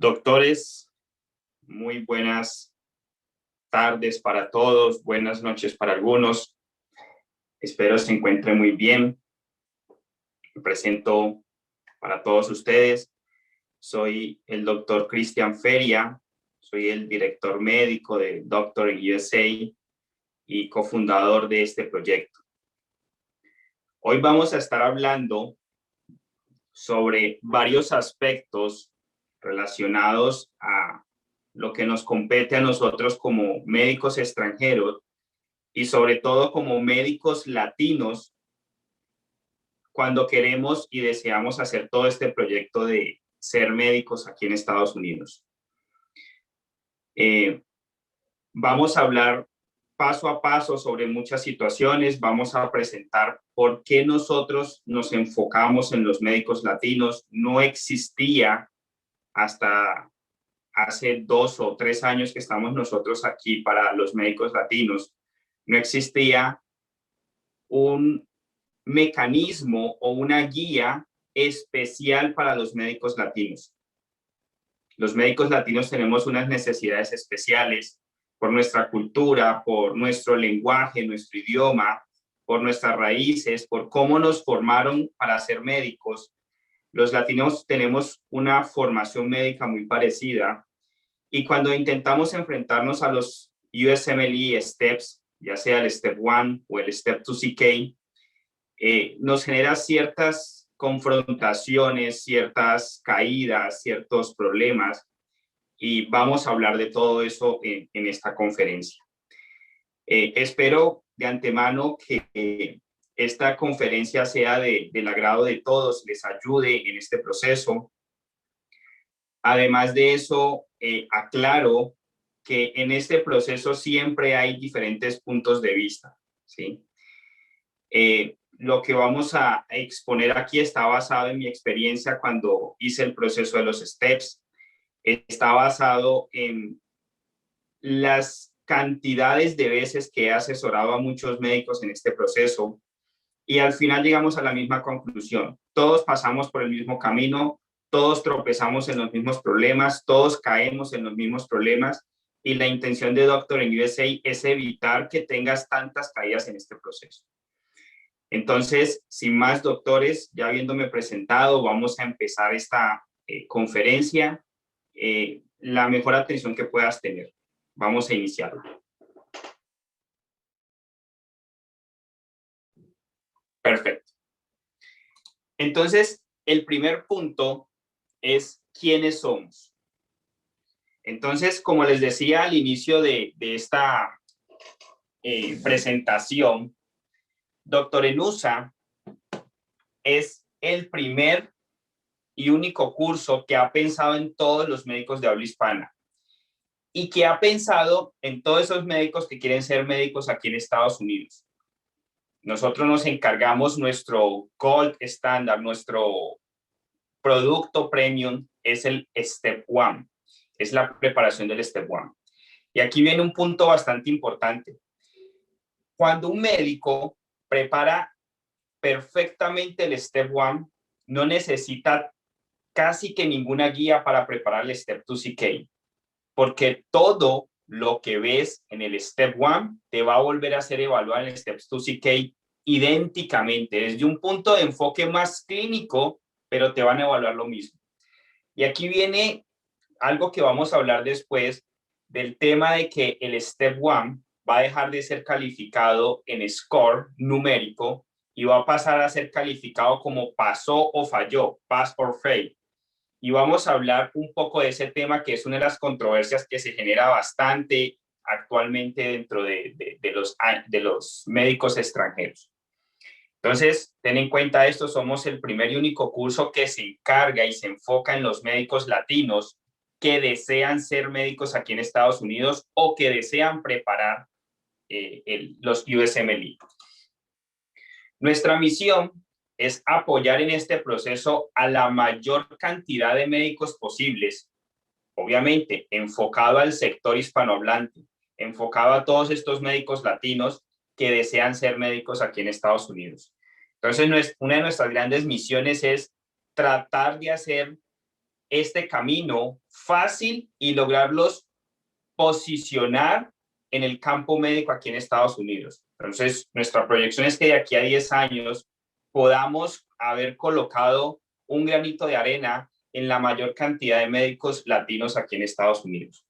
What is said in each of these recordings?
Doctores, muy buenas tardes para todos, buenas noches para algunos. Espero se encuentren muy bien. Me presento para todos ustedes. Soy el doctor Cristian Feria, soy el director médico de Doctor in USA y cofundador de este proyecto. Hoy vamos a estar hablando sobre varios aspectos relacionados a lo que nos compete a nosotros como médicos extranjeros y sobre todo como médicos latinos cuando queremos y deseamos hacer todo este proyecto de ser médicos aquí en Estados Unidos. Vamos a hablar paso a paso sobre muchas situaciones, vamos a presentar por qué nosotros nos enfocamos en los médicos latinos. No existía hasta hace 2 o 3 años que estamos nosotros aquí para los médicos latinos, no existía un mecanismo o una guía especial para los médicos latinos. Los médicos latinos tenemos unas necesidades especiales por nuestra cultura, por nuestro lenguaje, nuestro idioma, por nuestras raíces, por cómo nos formaron para ser médicos. Los latinos tenemos una formación médica muy parecida y cuando intentamos enfrentarnos a los USMLE steps, ya sea el Step 1 o el Step 2 CK, nos genera ciertas confrontaciones, ciertas caídas, ciertos problemas y vamos a hablar de todo eso en esta conferencia. Espero de antemano que esta conferencia sea del agrado de todos, les ayude en este proceso. Además de eso, aclaro que en este proceso siempre hay diferentes puntos de vista, ¿sí? Lo que vamos a exponer aquí está basado en mi experiencia cuando hice el proceso de los STEPS. Está basado en las cantidades de veces que he asesorado a muchos médicos en este proceso y al final llegamos a la misma conclusión. Todos pasamos por el mismo camino, todos tropezamos en los mismos problemas, todos caemos en los mismos problemas y la intención de Doctor in USA es evitar que tengas tantas caídas en este proceso. Entonces, sin más, doctores, ya habiéndome presentado, vamos a empezar esta conferencia. La mejor atención que puedas tener. Vamos a iniciarla. Perfecto. Entonces, el primer punto es quiénes somos. Entonces, como les decía al inicio de esta presentación, Doctor in USA es el primer y único curso que ha pensado en todos los médicos de habla hispana y que ha pensado en todos esos médicos que quieren ser médicos aquí en Estados Unidos. Nosotros nos encargamos, nuestro Gold Standard, nuestro producto premium es el Step 1, es la preparación del Step 1. Y aquí viene un punto bastante importante. Cuando un médico prepara perfectamente el Step 1, no necesita casi que ninguna guía para preparar el Step 2 CK, porque todo lo que ves en el Step 1 te va a volver a hacer evaluar en el Step 2 CK idénticamente, desde un punto de enfoque más clínico, pero te van a evaluar lo mismo. Y aquí viene algo que vamos a hablar después del tema de que el Step 1 va a dejar de ser calificado en score numérico y va a pasar a ser calificado como pasó o falló, pass or fail. Y vamos a hablar un poco de ese tema que es una de las controversias que se genera bastante actualmente dentro de los médicos extranjeros. Entonces, ten en cuenta esto, somos el primer y único curso que se encarga y se enfoca en los médicos latinos que desean ser médicos aquí en Estados Unidos o que desean preparar los USMLE. Nuestra misión es apoyar en este proceso a la mayor cantidad de médicos posibles, obviamente enfocado al sector hispanohablante, enfocado a todos estos médicos latinos que desean ser médicos aquí en Estados Unidos. Entonces, una de nuestras grandes misiones es tratar de hacer este camino fácil y lograrlos posicionar en el campo médico aquí en Estados Unidos. Entonces, nuestra proyección es que de aquí a 10 años podamos haber colocado un granito de arena en la mayor cantidad de médicos latinos aquí en Estados Unidos.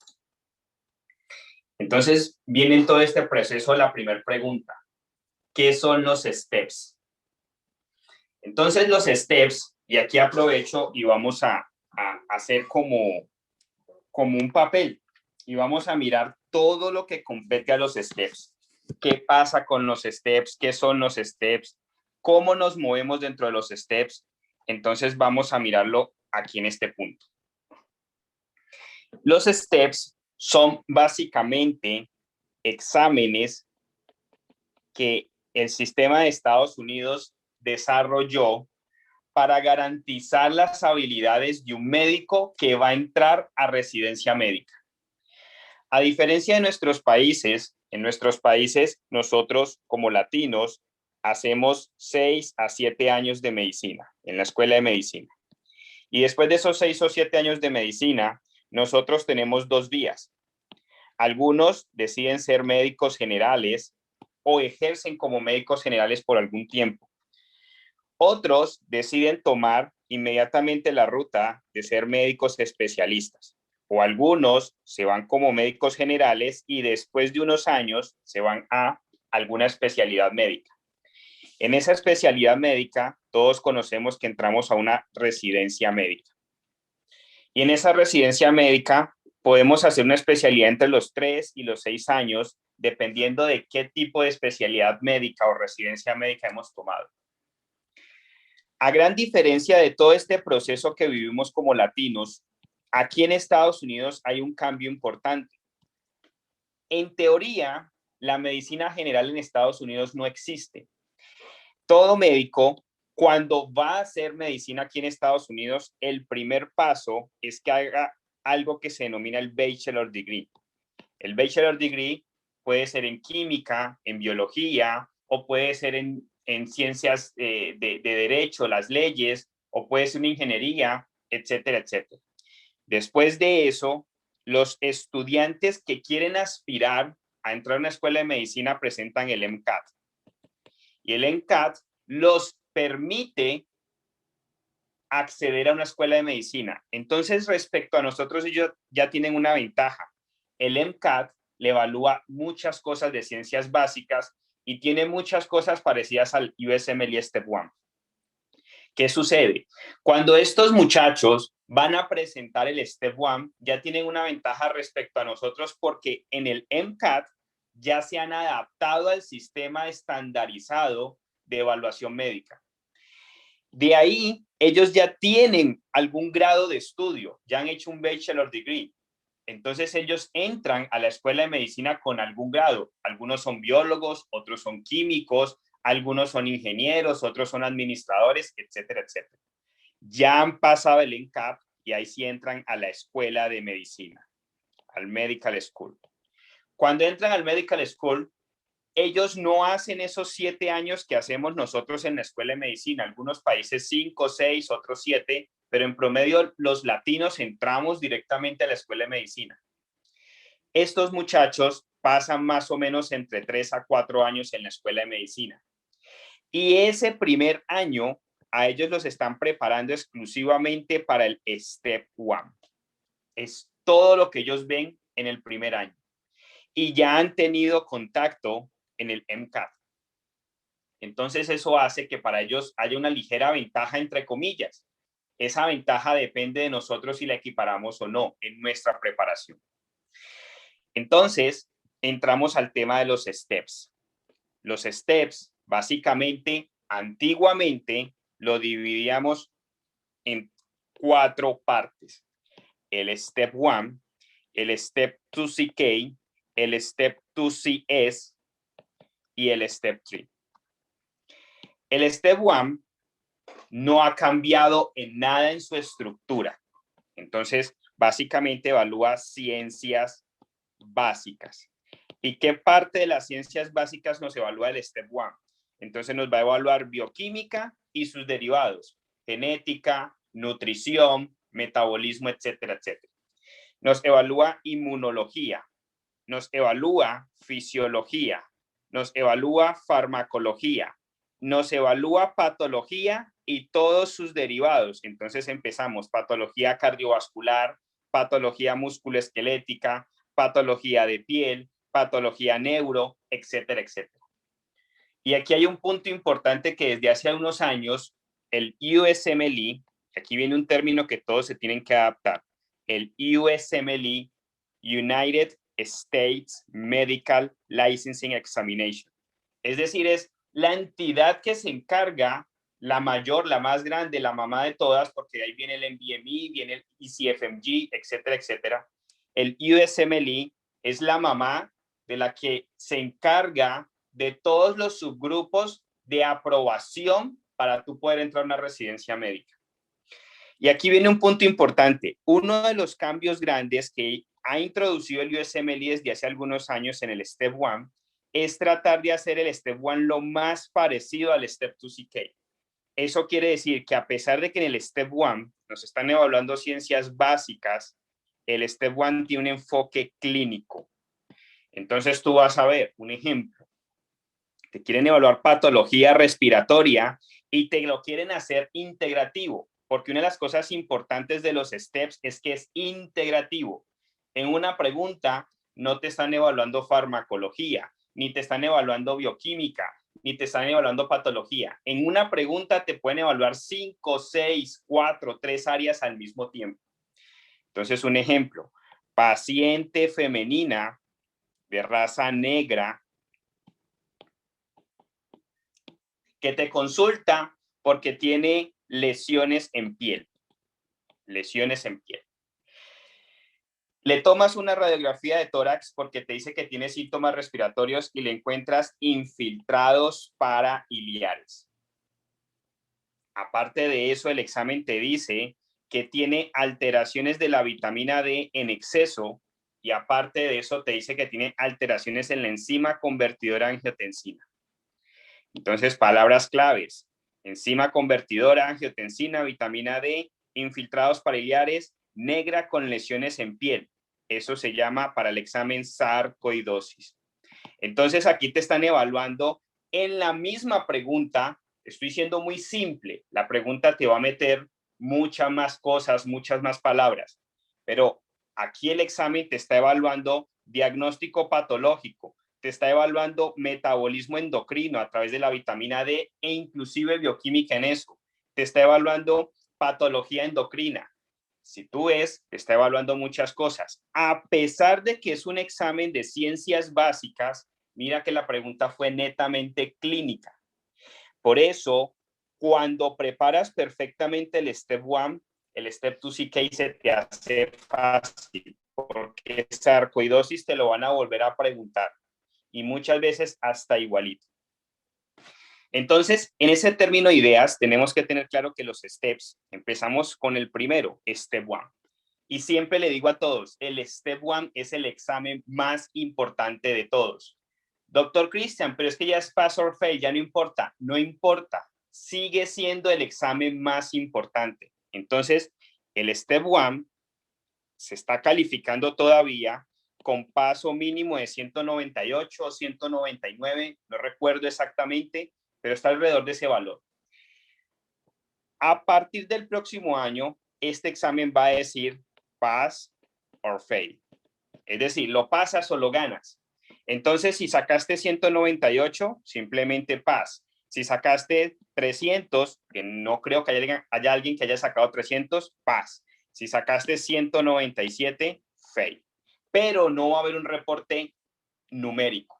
Entonces, viene en todo este proceso la primera pregunta. ¿Qué son los steps? Entonces, los steps, y aquí aprovecho y vamos a hacer como un papel y vamos a mirar todo lo que compete a los steps. ¿Qué pasa con los steps? ¿Qué son los steps? ¿Cómo nos movemos dentro de los steps? Entonces, vamos a mirarlo aquí en este punto. Los steps son básicamente exámenes que el sistema de Estados Unidos desarrolló para garantizar las habilidades de un médico que va a entrar a residencia médica. A diferencia de nuestros países, en nuestros países nosotros como latinos hacemos 6 a 7 años de medicina en la escuela de medicina. Y después de esos 6 o 7 años de medicina, nosotros tenemos 2 vías. Algunos deciden ser médicos generales o ejercen como médicos generales por algún tiempo. Otros deciden tomar inmediatamente la ruta de ser médicos especialistas, o algunos se van como médicos generales y después de unos años se van a alguna especialidad médica. En esa especialidad médica, todos conocemos que entramos a una residencia médica. Y en esa residencia médica podemos hacer una especialidad entre los 3 y los 6 años, dependiendo de qué tipo de especialidad médica o residencia médica hemos tomado. A gran diferencia de todo este proceso que vivimos como latinos, aquí en Estados Unidos hay un cambio importante. En teoría, la medicina general en Estados Unidos no existe. Todo médico, cuando va a hacer medicina aquí en Estados Unidos, el primer paso es que haga algo que se denomina el Bachelor Degree. El Bachelor Degree puede ser en química, en biología, o puede ser en ciencias de derecho, las leyes, o puede ser una ingeniería, etcétera, etcétera. Después de eso, los estudiantes que quieren aspirar a entrar a una escuela de medicina presentan el MCAT. Y el MCAT los permite acceder a una escuela de medicina. Entonces, respecto a nosotros, ellos ya tienen una ventaja. El MCAT le evalúa muchas cosas de ciencias básicas y tiene muchas cosas parecidas al USMLE Step 1. ¿Qué sucede? Cuando estos muchachos van a presentar el Step 1, ya tienen una ventaja respecto a nosotros porque en el MCAT ya se han adaptado al sistema estandarizado de evaluación médica. De ahí, ellos ya tienen algún grado de estudio, ya han hecho un Bachelor Degree. Entonces ellos entran a la escuela de medicina con algún grado. Algunos son biólogos, otros son químicos, algunos son ingenieros, otros son administradores, etcétera, etcétera. Ya han pasado el NCAP y ahí sí entran a la escuela de medicina, al Medical School. Cuando entran al Medical School, ellos no hacen esos 7 años que hacemos nosotros en la escuela de medicina. Algunos países 5, 6, otros 7, pero en promedio los latinos entramos directamente a la escuela de medicina. Estos muchachos pasan más o menos entre 3 a 4 años en la escuela de medicina. Y ese primer año a ellos los están preparando exclusivamente para el Step 1. Es todo lo que ellos ven en el primer año. Y ya han tenido contacto en el MCAT. Entonces eso hace que para ellos haya una ligera ventaja, entre comillas. Esa ventaja depende de nosotros si la equiparamos o no en nuestra preparación. Entonces, entramos al tema de los steps. Los steps, básicamente, antiguamente lo dividíamos en 4 partes. El Step 1, el Step 2CK, el Step 2CS y el Step 3. El Step 1 no ha cambiado en nada en su estructura. Entonces, básicamente evalúa ciencias básicas. ¿Y qué parte de las ciencias básicas nos evalúa el Step 1? Entonces nos va a evaluar bioquímica y sus derivados, genética, nutrición, metabolismo, etcétera, etcétera. Nos evalúa inmunología, nos evalúa fisiología, nos evalúa farmacología, nos evalúa patología y todos sus derivados. Entonces empezamos patología cardiovascular, patología musculoesquelética, patología de piel, patología neuro, etcétera, etcétera. Y aquí hay un punto importante que desde hace unos años el USMLE, aquí viene un término que todos se tienen que adaptar, el USMLE, United States Medical Licensing Examination. Es decir, es la entidad que se encarga, la mayor, la más grande, la mamá de todas, porque de ahí viene el NBME, viene el ECFMG, etcétera, etcétera. El USMLE es la mamá de la que se encarga de todos los subgrupos de aprobación para tú poder entrar a una residencia médica. Y aquí viene un punto importante. Uno de los cambios grandes que ha introducido el USMLE desde hace algunos años en el Step 1 es tratar de hacer el Step 1 lo más parecido al Step 2 CK. Eso quiere decir que a pesar de que en el Step 1 nos están evaluando ciencias básicas, el Step 1 tiene un enfoque clínico. Entonces tú vas a ver un ejemplo. Te quieren evaluar patología respiratoria y te lo quieren hacer integrativo, porque una de las cosas importantes de los STEPS es que es integrativo. En una pregunta no te están evaluando farmacología, ni te están evaluando bioquímica, ni te están evaluando patología. En una pregunta te pueden evaluar 5, 6, 4, 3 áreas al mismo tiempo. Entonces, un ejemplo, paciente femenina de raza negra que te consulta porque tiene lesiones en piel. Lesiones en piel. Le tomas una radiografía de tórax porque te dice que tiene síntomas respiratorios y le encuentras infiltrados parailiares. Aparte de eso, el examen te dice que tiene alteraciones de la vitamina D en exceso y aparte de eso te dice que tiene alteraciones en la enzima convertidora de angiotensina. Entonces, palabras claves: enzima convertidora, angiotensina, vitamina D, infiltrados parailiares, negra con lesiones en piel. Eso se llama para el examen sarcoidosis. Entonces, aquí te están evaluando en la misma pregunta. Estoy siendo muy simple. La pregunta te va a meter muchas más cosas, muchas más palabras. Pero aquí el examen te está evaluando diagnóstico patológico, te está evaluando metabolismo endocrino a través de la vitamina D e inclusive bioquímica en eso. Te está evaluando patología endocrina. Si tú ves, te está evaluando muchas cosas. A pesar de que es un examen de ciencias básicas, mira que la pregunta fue netamente clínica. Por eso, cuando preparas perfectamente el Step 1, el Step 2 CK se te hace fácil, porque sarcoidosis te lo van a volver a preguntar y muchas veces hasta igualito. Entonces, en ese término de ideas, tenemos que tener claro que los steps, empezamos con el primero, Step 1. Y siempre le digo a todos, el Step 1 es el examen más importante de todos. Doctor Cristian, pero es que ya es pass or fail, ya no importa. No importa, sigue siendo el examen más importante. Entonces, el Step 1 se está calificando todavía con paso mínimo de 198 o 199, no recuerdo exactamente, pero está alrededor de ese valor. A partir del próximo año, este examen va a decir pass or fail. Es decir, lo pasas o lo ganas. Entonces, si sacaste 198, simplemente pass. Si sacaste 300, que no creo que haya alguien que haya sacado 300, pass. Si sacaste 197, fail. Pero no va a haber un reporte numérico.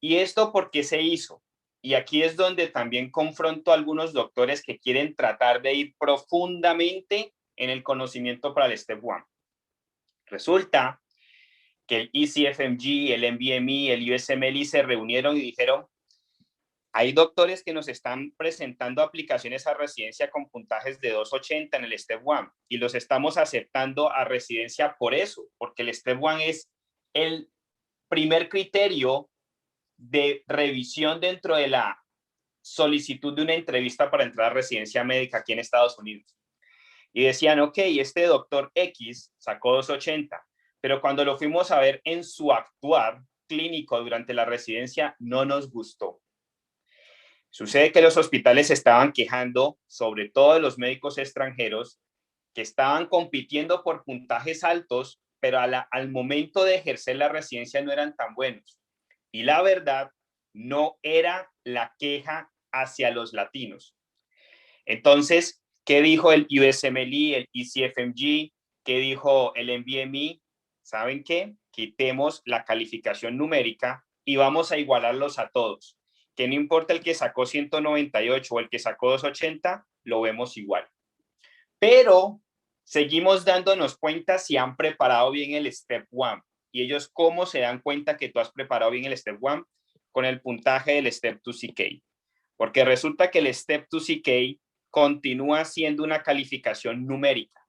¿Y esto por qué se hizo? Y aquí es donde también confronto a algunos doctores que quieren tratar de ir profundamente en el conocimiento para el Step 1. Resulta que el ECFMG, el NBME, el USMLE se reunieron y dijeron, hay doctores que nos están presentando aplicaciones a residencia con puntajes de 280 en el Step 1 y los estamos aceptando a residencia por eso, porque el Step 1 es el primer criterio de revisión dentro de la solicitud de una entrevista para entrar a residencia médica aquí en Estados Unidos. y decían, ok, este doctor X sacó 280, pero cuando lo fuimos a ver en su actuar clínico durante la residencia, no nos gustó. Sucede que los hospitales estaban quejando, sobre todo de los médicos extranjeros, que estaban compitiendo por puntajes altos, pero al momento de ejercer la residencia no eran tan buenos. Y la verdad, no era la queja hacia los latinos. Entonces, ¿qué dijo el USMLE, el ECFMG? ¿Qué dijo el NBME? ¿Saben qué? Quitemos la calificación numérica y vamos a igualarlos a todos. Que no importa el que sacó 198 o el que sacó 280, lo vemos igual. Pero seguimos dándonos cuenta si han preparado bien el Step 1. ¿Y ellos cómo se dan cuenta que tú has preparado bien el Step 1? Con el puntaje del Step 2 CK. Porque resulta que el Step 2 CK continúa siendo una calificación numérica.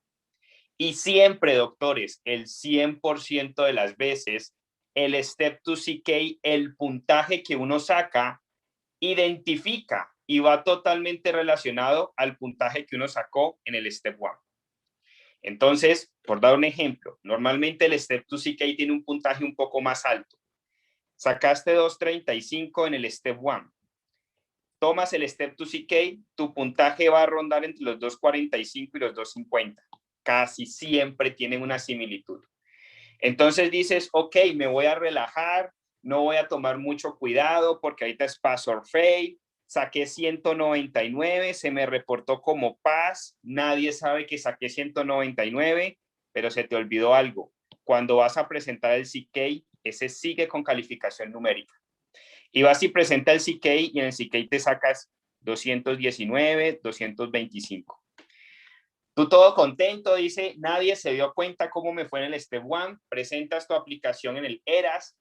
Y siempre, doctores, el 100% de las veces, el Step 2 CK, el puntaje que uno saca, identifica y va totalmente relacionado al puntaje que uno sacó en el Step 1. Entonces, por dar un ejemplo, normalmente el Step 2 CK tiene un puntaje un poco más alto. Sacaste 235 en el Step 1. Tomas el Step 2 CK, tu puntaje va a rondar entre los 245 y los 250. Casi siempre tienen una similitud. Entonces dices, ok, me voy a relajar, no voy a tomar mucho cuidado porque ahorita es pass or fail, saqué 199, se me reportó como pass, nadie sabe que saqué 199, pero se te olvidó algo. Cuando vas a presentar el CK, ese sigue con calificación numérica. Y vas y presenta el CK y en el CK te sacas 219, 225. Tú todo contento, dice, nadie se dio cuenta cómo me fue en el Step 1, presentas tu aplicación en el ERAS,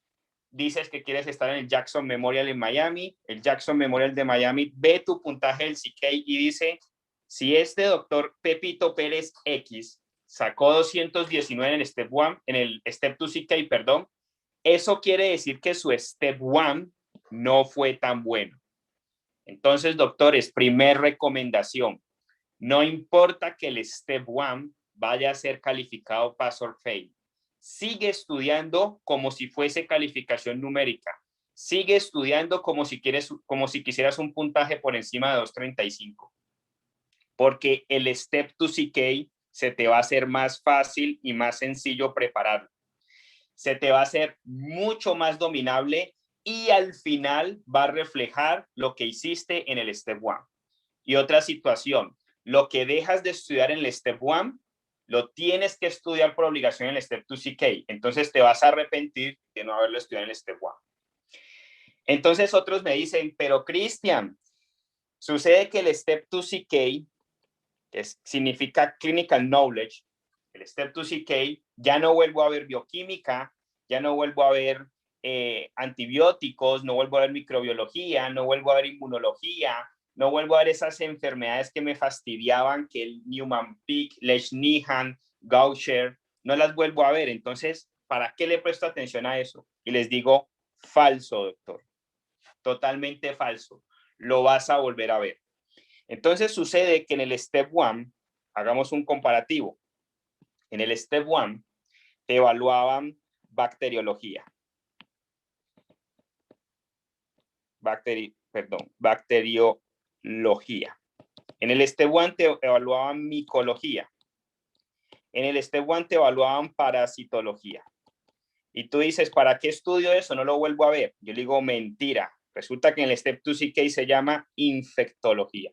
dices que quieres estar en el Jackson Memorial en Miami, el Jackson Memorial de Miami ve tu puntaje del CK y dice, si este doctor Pepito Pérez X sacó 219 en el Step 1, en el Step 2 CK, perdón, eso quiere decir que su Step 1 no fue tan bueno. Entonces, doctores, primer recomendación, no importa que el Step 1 vaya a ser calificado pass or fail. Sigue estudiando como si fuese calificación numérica. Sigue estudiando como si quisieras un puntaje por encima de 235. Porque el Step 2 CK se te va a hacer más fácil y más sencillo prepararlo. Se te va a hacer mucho más dominable y al final va a reflejar lo que hiciste en el Step 1. Y otra situación, lo que dejas de estudiar en el Step 1, lo tienes que estudiar por obligación en el Step 2 CK. Entonces te vas a arrepentir de no haberlo estudiado en el Step 1. Entonces otros me dicen, pero Cristian, sucede que el Step 2 CK, que significa Clinical Knowledge, el Step 2 CK, ya no vuelvo a ver bioquímica, ya no vuelvo a ver antibióticos, no vuelvo a ver microbiología, no vuelvo a ver inmunología, no vuelvo a ver esas enfermedades que me fastidiaban, que el Niemann-Pick, Leishman, Gaucher, no las vuelvo a ver. Entonces, ¿para qué le presto atención a eso? Y les digo, falso, doctor. Totalmente falso. Lo vas a volver a ver. Entonces, sucede que en el Step 1, hagamos un comparativo. En el Step 1, te evaluaban bacteriología. Bacteriología. En el Step 1 te evaluaban micología. En el Step 1 te evaluaban parasitología. Y tú dices, ¿para qué estudio eso? No lo vuelvo a ver. Yo le digo, mentira. Resulta que en el Step 2 CK se llama infectología.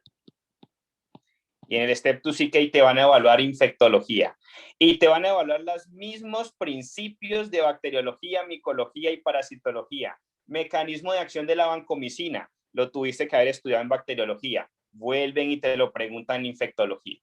Y en el Step 2 CK te van a evaluar infectología. Y te van a evaluar los mismos principios de bacteriología, micología y parasitología. Mecanismo de acción de la vancomicina. Lo tuviste que haber estudiado en bacteriología. Vuelven y te lo preguntan en infectología.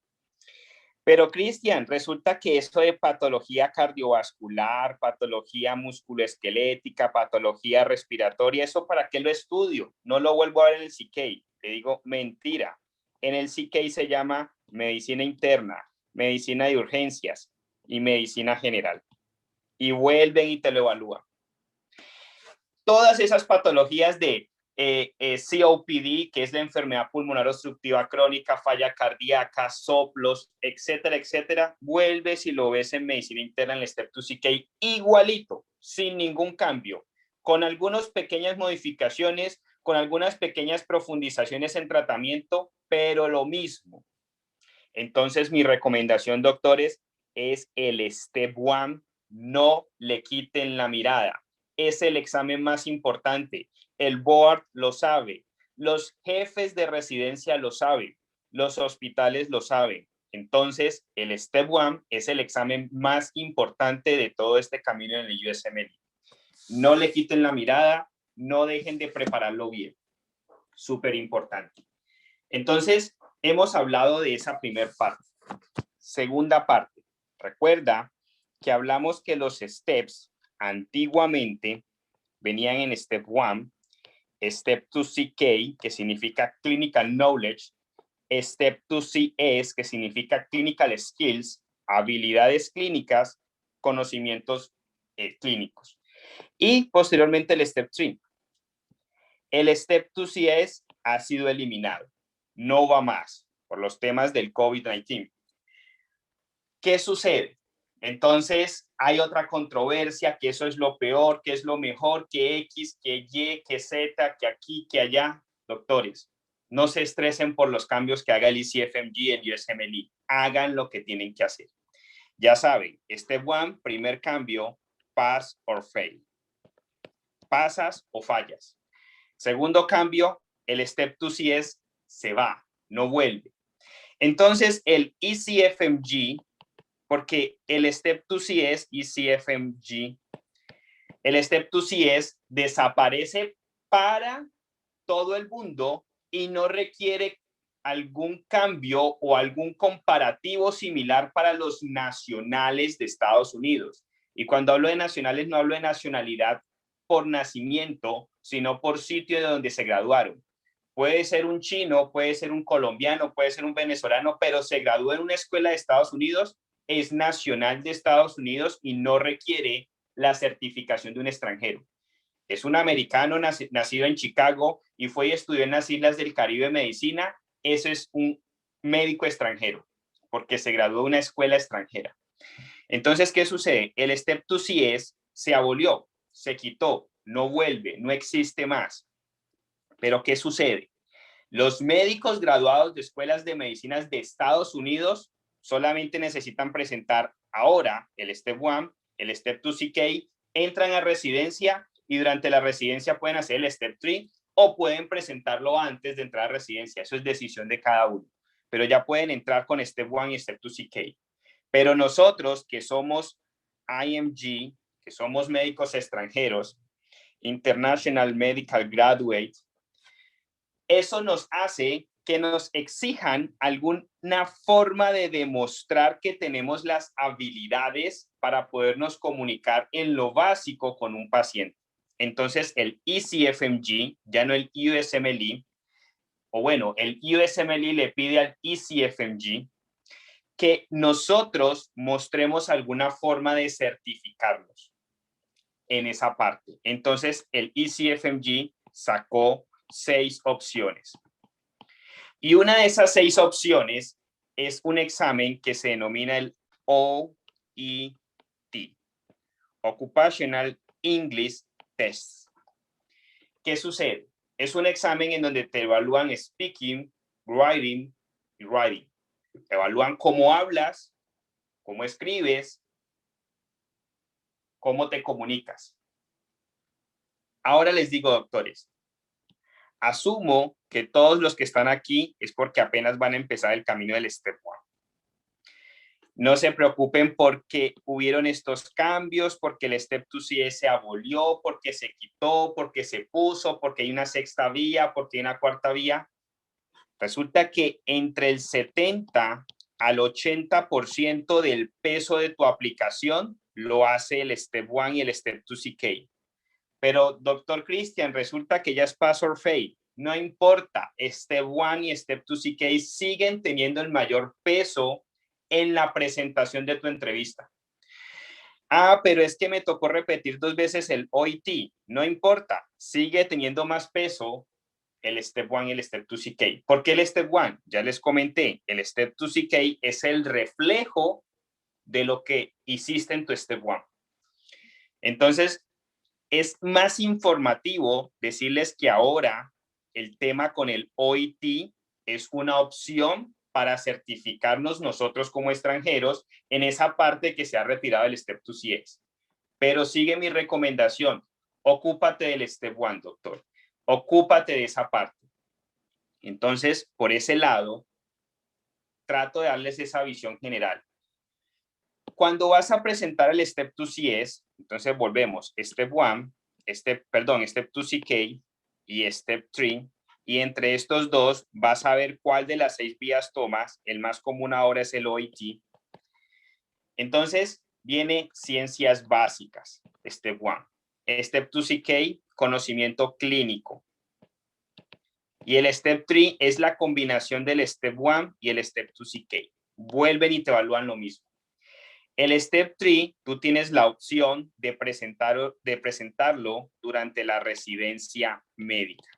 Pero, Cristian, resulta que esto de patología cardiovascular, patología musculoesquelética, patología respiratoria, ¿eso para qué lo estudio? No lo vuelvo a ver en el CK. Le digo, mentira. En el CK se llama medicina interna, medicina de urgencias y medicina general. Y vuelven y te lo evalúan. Todas esas patologías de COPD, que es la enfermedad pulmonar obstructiva crónica, falla cardíaca, soplos, etcétera, etcétera, vuelves y lo ves en medicina interna en el Step2CK igualito, sin ningún cambio, con algunas pequeñas modificaciones, con algunas pequeñas profundizaciones en tratamiento, pero lo mismo. Entonces, mi recomendación, doctores, es el Step 1, no le quiten la mirada. Es el examen más importante. El board lo sabe. Los jefes de residencia lo saben. Los hospitales lo saben. Entonces, el Step 1 es el examen más importante de todo este camino en el USMLE. No le quiten la mirada, no dejen de prepararlo bien. Súper importante. Entonces, hemos hablado de esa primera parte. Segunda parte. Recuerda que hablamos que los steps antiguamente venían en Step 1, Step 2CK, que significa Clinical Knowledge, Step 2CS, que significa Clinical Skills, habilidades clínicas, conocimientos clínicos. Y posteriormente el Step 3. El Step 2CS ha sido eliminado. No va más por los temas del COVID-19. ¿Qué sucede? Entonces, hay otra controversia, que eso es lo peor, que es lo mejor, que X, que Y, que Z, que aquí, que allá. Doctores, no se estresen por los cambios que haga el ECFMG y el USMLE. Hagan lo que tienen que hacer. Ya saben, Step 1, primer cambio, pass or fail. Pasas o fallas. Segundo cambio, el Step 2CS se va, no vuelve. Entonces, el ECFMG, porque el Step 2CS y ECFMG, el Step 2CS desaparece para todo el mundo y no requiere algún cambio o algún comparativo similar para los nacionales de Estados Unidos. Y cuando hablo de nacionales, no hablo de nacionalidad por nacimiento, sino por sitio de donde se graduaron. Puede ser un chino, puede ser un colombiano, puede ser un venezolano, pero se graduó en una escuela de Estados Unidos, es nacional de Estados Unidos y no requiere la certificación de un extranjero. Es un americano nacido en Chicago y fue y estudió en las Islas del Caribe medicina. Eso es un médico extranjero, porque se graduó de una escuela extranjera. Entonces, ¿qué sucede? El Step 2CS se abolió, se quitó, no vuelve, no existe más. Pero ¿qué sucede? Los médicos graduados de escuelas de medicinas de Estados Unidos solamente necesitan presentar ahora el Step 1, el Step 2CK, entran a residencia y durante la residencia pueden hacer el Step 3 o pueden presentarlo antes de entrar a residencia. Eso es decisión de cada uno. Pero ya pueden entrar con Step 1 y Step 2CK. Pero nosotros que somos IMG, que somos médicos extranjeros, International Medical Graduate, eso nos hace que nos exijan alguna forma de demostrar que tenemos las habilidades para podernos comunicar en lo básico con un paciente. Entonces, el ECFMG, ya no el USMLE, o bueno, el USMLE le pide al ECFMG que nosotros mostremos alguna forma de certificarlos en esa parte. Entonces, el ECFMG sacó 6 opciones. Y una de esas 6 opciones es un examen que se denomina el OET, Occupational English Test. ¿Qué sucede? Es un examen en donde te evalúan speaking, writing y writing. Te evalúan cómo hablas, cómo escribes, cómo te comunicas. Ahora les digo, doctores, asumo que todos los que están aquí es porque apenas van a empezar el camino del Step 1. No se preocupen porque hubieron estos cambios, porque el Step 2CS se abolió, porque se quitó, porque se puso, porque hay una sexta vía, porque hay una cuarta vía. Resulta que entre el 70 al 80% del peso de tu aplicación lo hace el Step 1 y el Step 2CK. Pero, doctor Cristian, resulta que ya es pass or fail. No importa, Step 1 y Step 2CK siguen teniendo el mayor peso en la presentación de tu entrevista. Ah, pero es que me tocó repetir 2 veces el OET. No importa, sigue teniendo más peso el Step 1 y el Step 2 CK. ¿Por qué el Step 1? Ya les comenté, el Step 2 CK es el reflejo de lo que hiciste en tu Step 1. Entonces, es más informativo decirles que ahora el tema con el OIT es una opción para certificarnos nosotros como extranjeros en esa parte que se ha retirado del Step 2 CX. Pero sigue mi recomendación, ocúpate del Step 1, doctor. Ocúpate de esa parte. Entonces, por ese lado, trato de darles esa visión general. Cuando vas a presentar el Step 2 CS, entonces volvemos, Step 1, Step 2 CK y Step 3, y entre estos dos vas a ver cuál de las 6 vías tomas. El más común ahora es el OIT. Entonces, viene ciencias básicas, Step 1. Step 2 CK, conocimiento clínico. Y el Step 3 es la combinación del Step 1 y el Step 2 CK. Vuelven y te evalúan lo mismo. El Step 3, tú tienes la opción de presentarlo durante la residencia médica.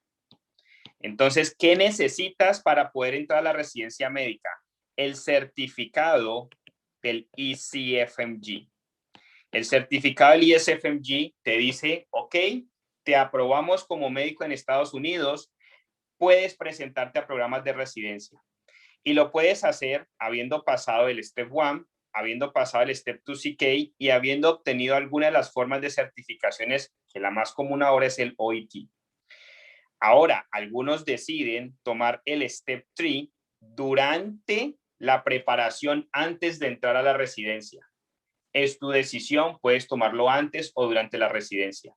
Entonces, ¿qué necesitas para poder entrar a la residencia médica? El certificado del ECFMG. El certificado del ECFMG te dice, ok, te aprobamos como médico en Estados Unidos, puedes presentarte a programas de residencia. Y lo puedes hacer habiendo pasado el Step 1, habiendo pasado el Step 2 CK y habiendo obtenido alguna de las formas de certificaciones, que la más común ahora es el OIT. Ahora, algunos deciden tomar el Step 3 durante la preparación antes de entrar a la residencia. Es tu decisión, puedes tomarlo antes o durante la residencia.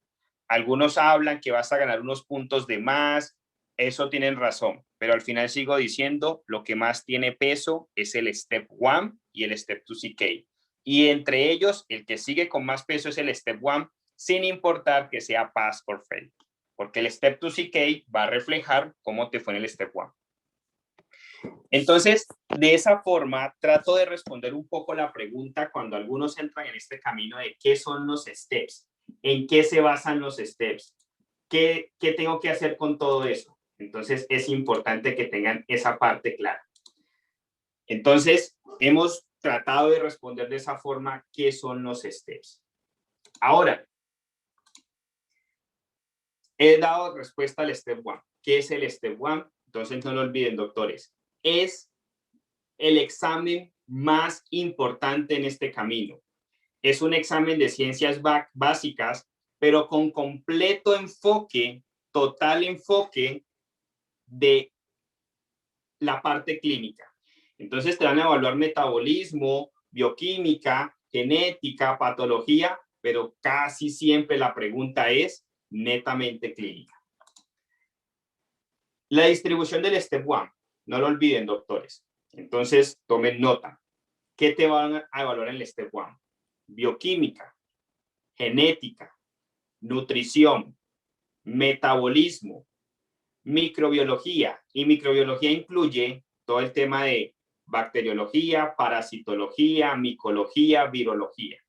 Algunos hablan que vas a ganar unos puntos de más, eso tienen razón, pero al final sigo diciendo, lo que más tiene peso es el Step 1 y el Step 2 CK. Y entre ellos, el que sigue con más peso es el Step 1, sin importar que sea pass or fail, porque el Step 2 CK va a reflejar cómo te fue en el Step 1. Entonces, de esa forma, trato de responder un poco la pregunta cuando algunos entran en este camino de qué son los steps, en qué se basan los steps, qué tengo que hacer con todo eso. Entonces, es importante que tengan esa parte clara. Entonces, hemos tratado de responder de esa forma qué son los steps. Ahora, he dado respuesta al Step 1. ¿Qué es el Step 1? Entonces, no lo olviden, doctores. Es el examen más importante en este camino. Es un examen de ciencias básicas, pero con completo enfoque, total enfoque de la parte clínica. Entonces te van a evaluar metabolismo, bioquímica, genética, patología, pero casi siempre la pregunta es netamente clínica. La distribución del Step 1, no lo olviden, doctores. Entonces, tomen nota. ¿Qué te van a evaluar en el Step 1? Bioquímica, genética, nutrición, metabolismo, microbiología. Y microbiología incluye todo el tema de bacteriología, parasitología, micología, virología.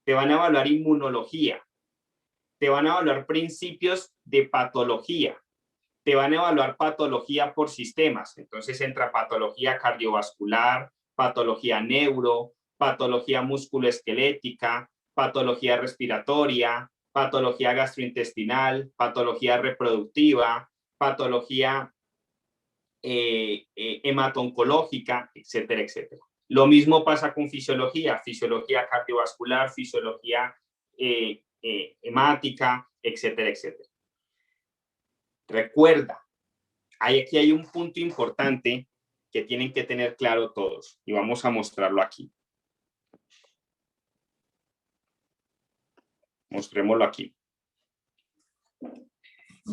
Te van a evaluar inmunología. Te van a evaluar principios de patología. Te van a evaluar patología por sistemas. Entonces entra patología cardiovascular, patología neuro, patología musculoesquelética, patología respiratoria, patología gastrointestinal, patología reproductiva, patología hemato-oncológica, etcétera, etcétera. Lo mismo pasa con fisiología cardiovascular, fisiología hemática, etcétera, etcétera. Recuerda, aquí hay un punto importante que tienen que tener claro todos y vamos a mostrarlo aquí. Mostrémoslo aquí.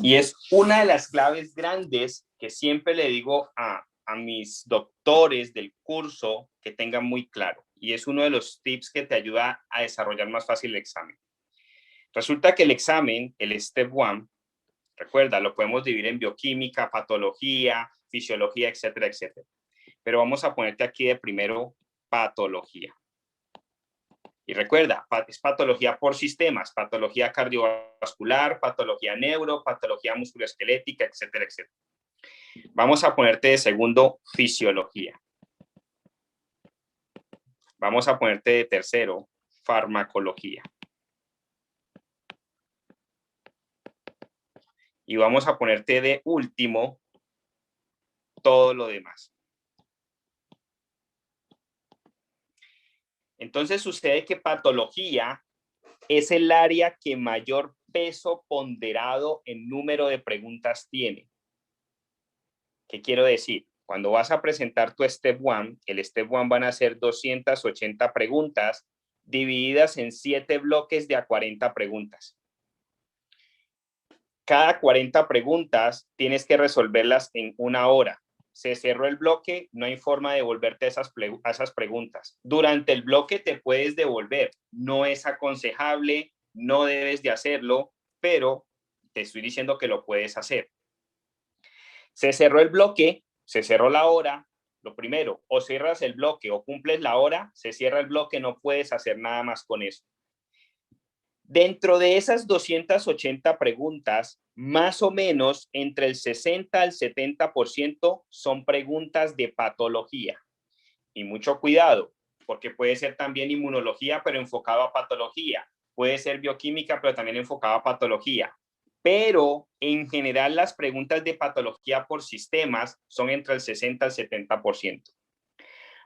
Y es una de las claves grandes que siempre le digo a mis doctores del curso que tengan muy claro. Y es uno de los tips que te ayuda a desarrollar más fácil el examen. Resulta que el examen, el Step 1, recuerda, lo podemos dividir en bioquímica, patología, fisiología, etcétera, etcétera. Pero vamos a ponerte aquí de primero patología. Y recuerda, es patología por sistemas, patología cardiovascular, patología neuro, patología musculoesquelética, etcétera, etcétera. Vamos a ponerte de segundo, fisiología. Vamos a ponerte de tercero, farmacología. Y vamos a ponerte de último, todo lo demás. Entonces sucede que patología es el área que mayor peso ponderado en número de preguntas tiene. ¿Qué quiero decir? Cuando vas a presentar tu Step 1, el Step 1 van a ser 280 preguntas divididas en 7 bloques de a 40 preguntas. Cada 40 preguntas tienes que resolverlas en 1 hora. Se cerró el bloque, no hay forma de devolverte a esas preguntas. Durante el bloque te puedes devolver. No es aconsejable, no debes de hacerlo, pero te estoy diciendo que lo puedes hacer. Se cerró el bloque, se cerró la hora. Lo primero, o cierras el bloque o cumples la hora, se cierra el bloque, no puedes hacer nada más con eso. Dentro de esas 280 preguntas, más o menos entre el 60 al 70% son preguntas de patología. Y mucho cuidado, porque puede ser también inmunología, pero enfocado a patología. Puede ser bioquímica, pero también enfocado a patología. Pero en general las preguntas de patología por sistemas son entre el 60 al 70%.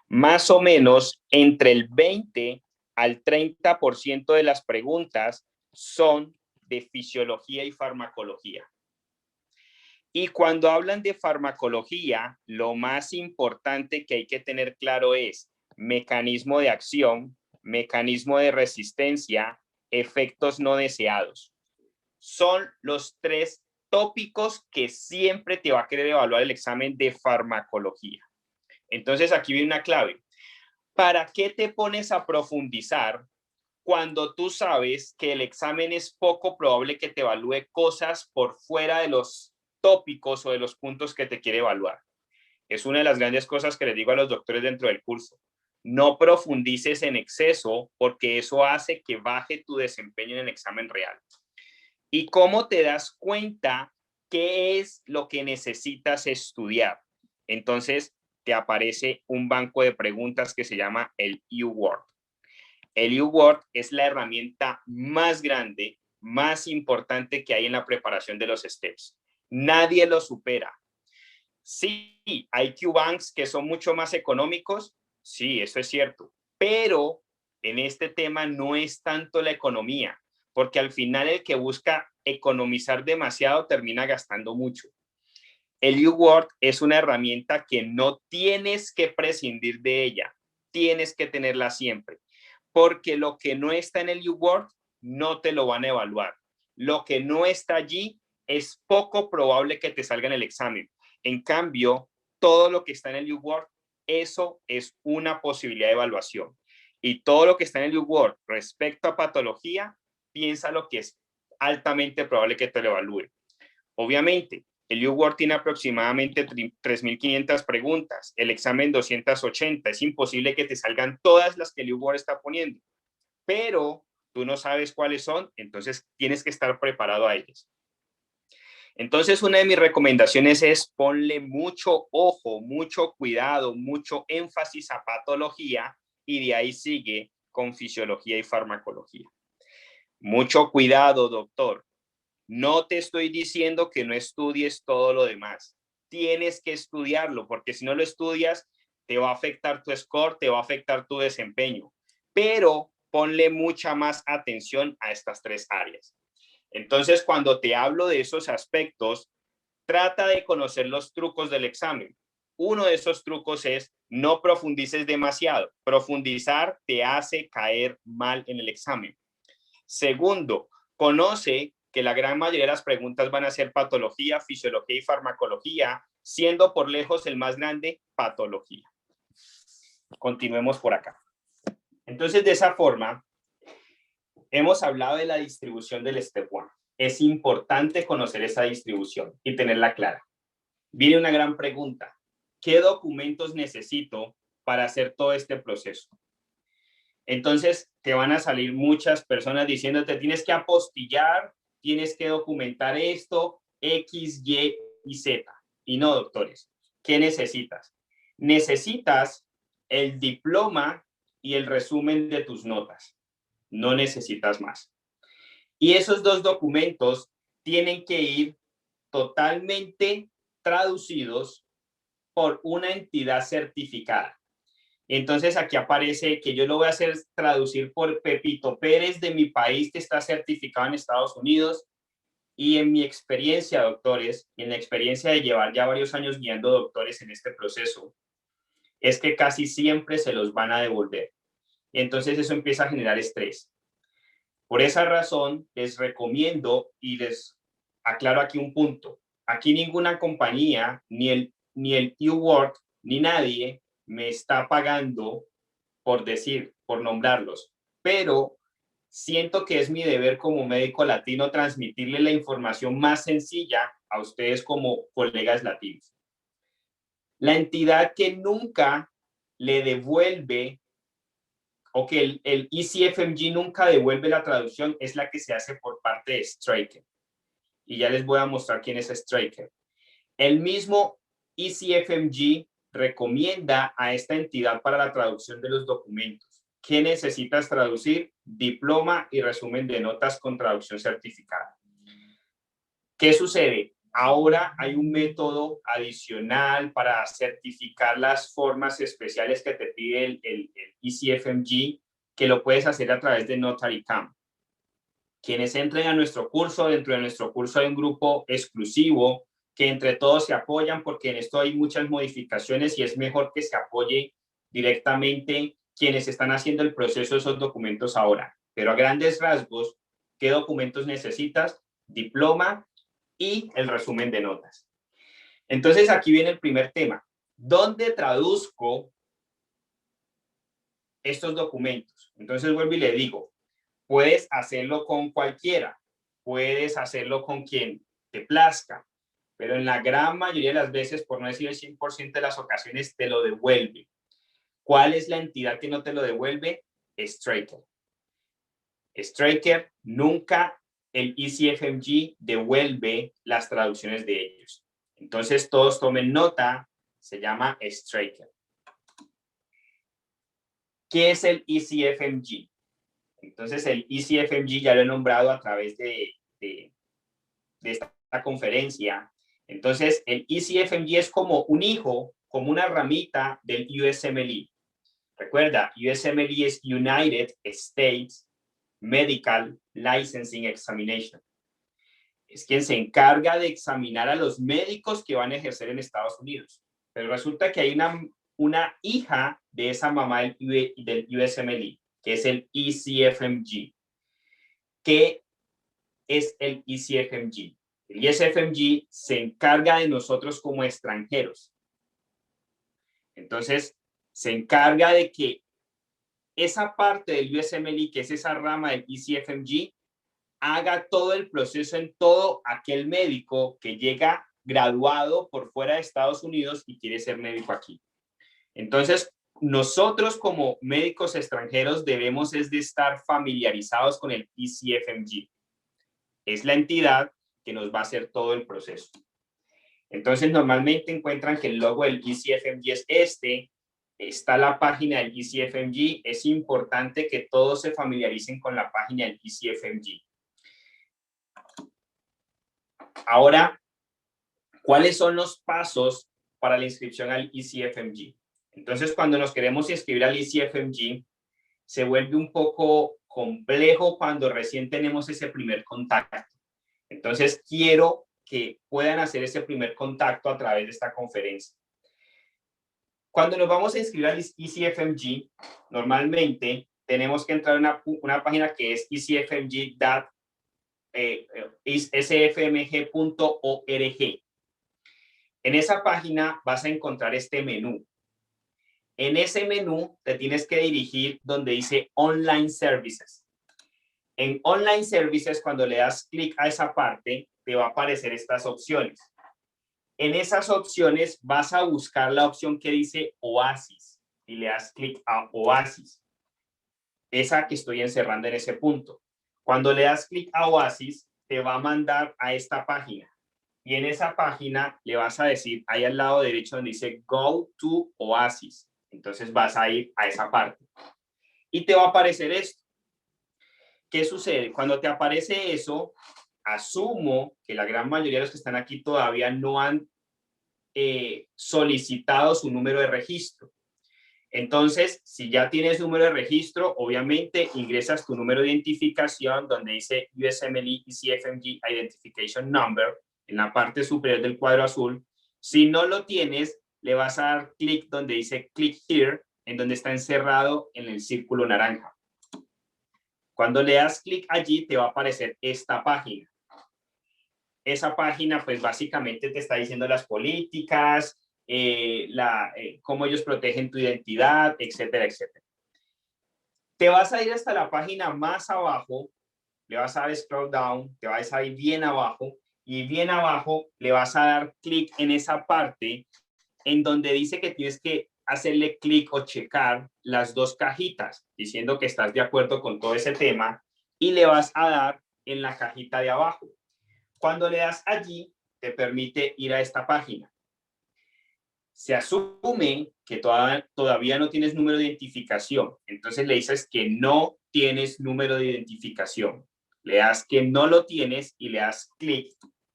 Más o menos entre el 20 al 30% de las preguntas son de fisiología y farmacología. Y cuando hablan de farmacología, lo más importante que hay que tener claro es mecanismo de acción, mecanismo de resistencia, efectos no deseados. Son los 3 tópicos que siempre te va a querer evaluar el examen de farmacología. Entonces aquí viene una clave. ¿Para qué te pones a profundizar cuando tú sabes que el examen es poco probable que te evalúe cosas por fuera de los tópicos o de los puntos que te quiere evaluar? Es una de las grandes cosas que les digo a los doctores dentro del curso. No profundices en exceso porque eso hace que baje tu desempeño en el examen real. ¿Y cómo te das cuenta qué es lo que necesitas estudiar? Entonces, te aparece un banco de preguntas que se llama el UWorld. El UWorld es la herramienta más grande, más importante que hay en la preparación de los steps. Nadie lo supera. Sí, hay QBanks que son mucho más económicos, sí, eso es cierto, pero en este tema no es tanto la economía, porque al final el que busca economizar demasiado termina gastando mucho. El UWorld es una herramienta que no tienes que prescindir de ella, tienes que tenerla siempre, porque lo que no está en el UWorld no te lo van a evaluar. Lo que no está allí es poco probable que te salga en el examen. En cambio, todo lo que está en el UWorld, eso es una posibilidad de evaluación. Y todo lo que está en el UWorld respecto a patología, piensa lo que es altamente probable que te lo evalúe. Obviamente, el UWorld tiene aproximadamente 3.500 preguntas, el examen 280. Es imposible que te salgan todas las que el UWorld está poniendo, pero tú no sabes cuáles son, entonces tienes que estar preparado a ellas. Entonces, una de mis recomendaciones es ponle mucho ojo, mucho cuidado, mucho énfasis a patología y de ahí sigue con fisiología y farmacología. Mucho cuidado, doctor. No te estoy diciendo que no estudies todo lo demás. Tienes que estudiarlo porque si no lo estudias, te va a afectar tu score, te va a afectar tu desempeño. Pero ponle mucha más atención a estas 3 áreas. Entonces, cuando te hablo de esos aspectos, trata de conocer los trucos del examen. Uno de esos trucos es no profundices demasiado. Profundizar te hace caer mal en el examen. Segundo, conoce que la gran mayoría de las preguntas van a ser patología, fisiología y farmacología, siendo por lejos el más grande patología. Continuemos por acá. Entonces, de esa forma, hemos hablado de la distribución del Step 1. Es importante conocer esa distribución y tenerla clara. Viene una gran pregunta. ¿Qué documentos necesito para hacer todo este proceso? Entonces, te van a salir muchas personas diciéndote, tienes que apostillar, tienes que documentar esto, X, Y y Z. Y no, doctores, ¿qué necesitas? Necesitas el diploma y el resumen de tus notas. No necesitas más. Y esos dos documentos tienen que ir totalmente traducidos por una entidad certificada. Entonces aquí aparece que yo lo voy a hacer traducir por Pepito Pérez de mi país que está certificado en Estados Unidos. Y en mi experiencia, doctores, y en la experiencia de llevar ya varios años guiando doctores en este proceso, es que casi siempre se los van a devolver. Y entonces eso empieza a generar estrés. Por esa razón, les recomiendo y les aclaro aquí un punto. Aquí ninguna compañía, ni el UWork, ni nadie me está pagando por decir, por nombrarlos, pero siento que es mi deber como médico latino transmitirle la información más sencilla a ustedes como colegas latinos. La entidad que nunca le devuelve o que el ECFMG nunca devuelve la traducción es la que se hace por parte de Stryker. Y ya les voy a mostrar quién es Stryker. El mismo ECFMG recomienda a esta entidad para la traducción de los documentos. ¿Qué necesitas traducir? Diploma y resumen de notas con traducción certificada. ¿Qué sucede? Ahora hay un método adicional para certificar las formas especiales que te pide el ECFMG, que lo puedes hacer a través de NotaryCam. Quienes entren a nuestro curso, dentro de nuestro curso hay un grupo exclusivo que entre todos se apoyan, porque en esto hay muchas modificaciones y es mejor que se apoye directamente quienes están haciendo el proceso de esos documentos ahora. Pero a grandes rasgos, ¿qué documentos necesitas? Diploma y el resumen de notas. Entonces aquí viene el primer tema. ¿Dónde traduzco estos documentos? Entonces vuelvo y le digo, puedes hacerlo con cualquiera, puedes hacerlo con quien te plazca, pero en la gran mayoría de las veces, por no decir el 100% de las ocasiones, te lo devuelve. ¿Cuál es la entidad que no te lo devuelve? Stryker. Stryker nunca, el ECFMG devuelve las traducciones de ellos. Entonces todos tomen nota, se llama Stryker. ¿Qué es el ECFMG? Entonces el ECFMG ya lo he nombrado a través de esta conferencia. Entonces el ECFMG es como un hijo, como una ramita del USMLE. Recuerda, USMLE es United States Medical Licensing Examination. Es quien se encarga de examinar a los médicos que van a ejercer en Estados Unidos. Pero resulta que hay una hija de esa mamá del USMLE, que es el ECFMG. ¿Qué es el ECFMG? El ECFMG se encarga de nosotros como extranjeros. Entonces, se encarga de que esa parte del USMLE, que es esa rama del ECFMG, haga todo el proceso en todo aquel médico que llega graduado por fuera de Estados Unidos y quiere ser médico aquí. Entonces, nosotros como médicos extranjeros debemos es de estar familiarizados con el ECFMG. Es la entidad que nos va a hacer todo el proceso. Entonces, normalmente encuentran que el logo del ECFMG es este. Está la página del ECFMG. Es importante que todos se familiaricen con la página del ECFMG. Ahora, ¿cuáles son los pasos para la inscripción al ECFMG? Entonces, cuando nos queremos inscribir al ECFMG, se vuelve un poco complejo cuando recién tenemos ese primer contacto. Entonces, quiero que puedan hacer ese primer contacto a través de esta conferencia. Cuando nos vamos a inscribir al ECFMG, normalmente tenemos que entrar a una página que es ecfmg.org. En esa página vas a encontrar este menú. En ese menú te tienes que dirigir donde dice Online Services. En Online Services, cuando le das clic a esa parte, te va a aparecer estas opciones. En esas opciones vas a buscar la opción que dice Oasis y le das clic a Oasis. esa que estoy encerrando en ese punto. Cuando le das clic a Oasis, te va a mandar a esta página. Y en esa página le vas a decir, ahí al lado derecho donde dice Go to Oasis. Entonces vas a ir a esa parte. Y te va a aparecer esto. ¿Qué sucede? Cuando te aparece eso, asumo que la gran mayoría de los que están aquí todavía no han solicitado su número de registro. Entonces, si ya tienes número de registro, obviamente ingresas tu número de identificación donde dice USMLE ECFMG Identification Number en la parte superior del cuadro azul. Si no lo tienes, le vas a dar clic donde dice Click Here, en donde está encerrado en el círculo naranja. Cuando le das clic allí, te va a aparecer esta página. Esa página, pues básicamente te está diciendo las políticas, cómo ellos protegen tu identidad, etcétera, etcétera. Te vas a ir hasta la página más abajo, le vas a dar scroll down, te vas a ir bien abajo, y bien abajo le vas a dar clic en esa parte en donde dice que tienes que hacerle clic o checar las dos cajitas, diciendo que estás de acuerdo con todo ese tema, y le vas a dar en la cajita de abajo. Cuando le das allí, te permite ir a esta página. Se asume que todavía no tienes número de identificación. Entonces le dices que no tienes número de identificación. Le das que no lo tienes y le das clic